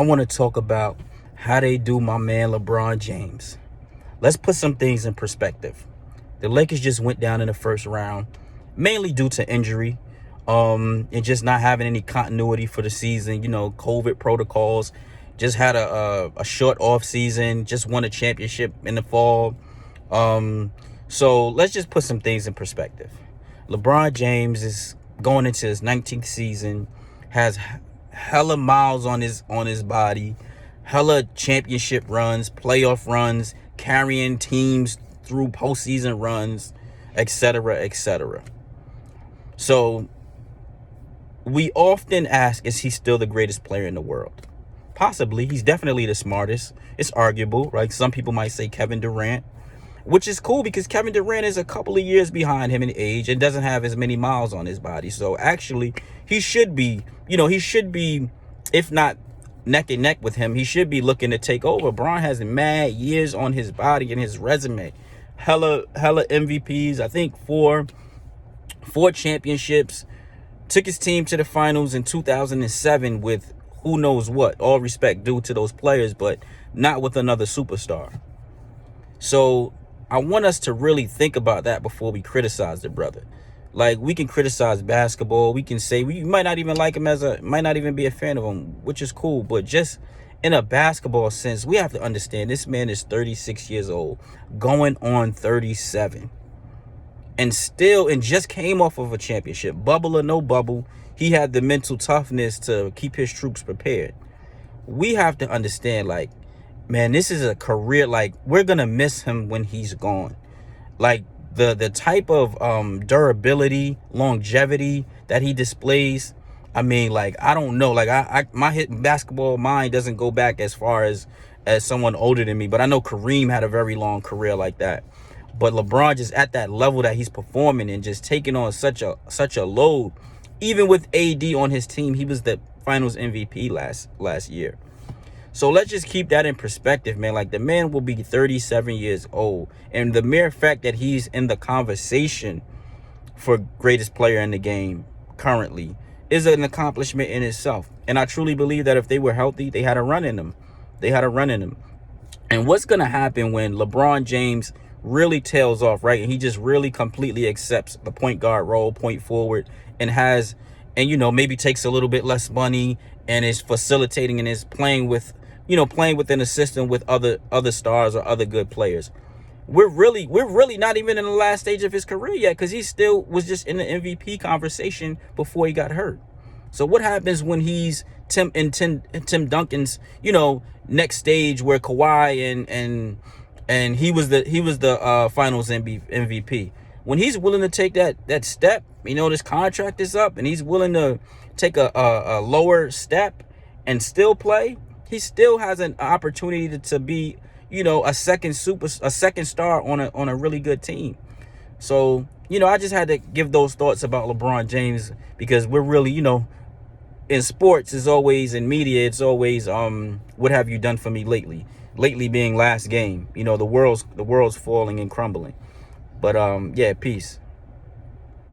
I want to talk about how they do my man LeBron James. Let's put some things in perspective. The Lakers just went down in the first round, mainly due to injury, and just not having any continuity for the season. COVID protocols. Just had a short off season. Just won a championship in the fall. So let's just put some things in perspective. LeBron James is going into his 19th season, has hella miles on his body, hella championship runs, playoff runs, carrying teams through postseason runs, etc., etc. So we often ask, is he still the greatest player in the world? Possibly. He's definitely the smartest. It's arguable, right? Some people might say Kevin Durant, which is cool because Kevin Durant is a couple of years behind him in age and doesn't have as many miles on his body. So actually, he should be, if not neck and neck with him, he should be looking to take over. Bron has mad years on his body and his resume. Hella MVPs. I think four championships. Took his team to the finals in 2007 with who knows what. All respect due to those players, but not with another superstar. So I want us to really think about that before we criticize the brother. Like, we can criticize basketball. We can say we might not even like him might not even be a fan of him, which is cool. But just in a basketball sense, we have to understand this man is 36 years old, going on 37. And just came off of a championship. Bubble or no bubble, he had the mental toughness to keep his troops prepared. We have to understand, like, man, this is a career, like, we're going to miss him when he's gone. Like, the type of durability, longevity that he displays, I mean, like, I don't know. Like, my basketball mind doesn't go back as far as someone older than me. But I know Kareem had a very long career like that. But LeBron just at that level that he's performing and just taking on such a load. Even with AD on his team, he was the Finals MVP last year. So let's just keep that in perspective, man. Like, the man will be 37 years old. And the mere fact that he's in the conversation for greatest player in the game currently is an accomplishment in itself. And I truly believe that if they were healthy, they had a run in them. And what's going to happen when LeBron James really tails off, right? And he just really completely accepts the point guard role, point forward, and maybe takes a little bit less money and is facilitating and is playing within a system with other stars or other good players. We're really not even in the last stage of his career yet, because he still was just in the MVP conversation before he got hurt. So what happens when he's Tim Duncan's, next stage where Kawhi and he was the Finals MVP? When he's willing to take that step, this contract is up, and he's willing to take a lower step and still play, he still has an opportunity to be, a second star on a really good team. So, I just had to give those thoughts about LeBron James, because we're really, in sports, is always in media, it's always what have you done for me lately? Lately being last game. The world's falling and crumbling. But yeah, peace.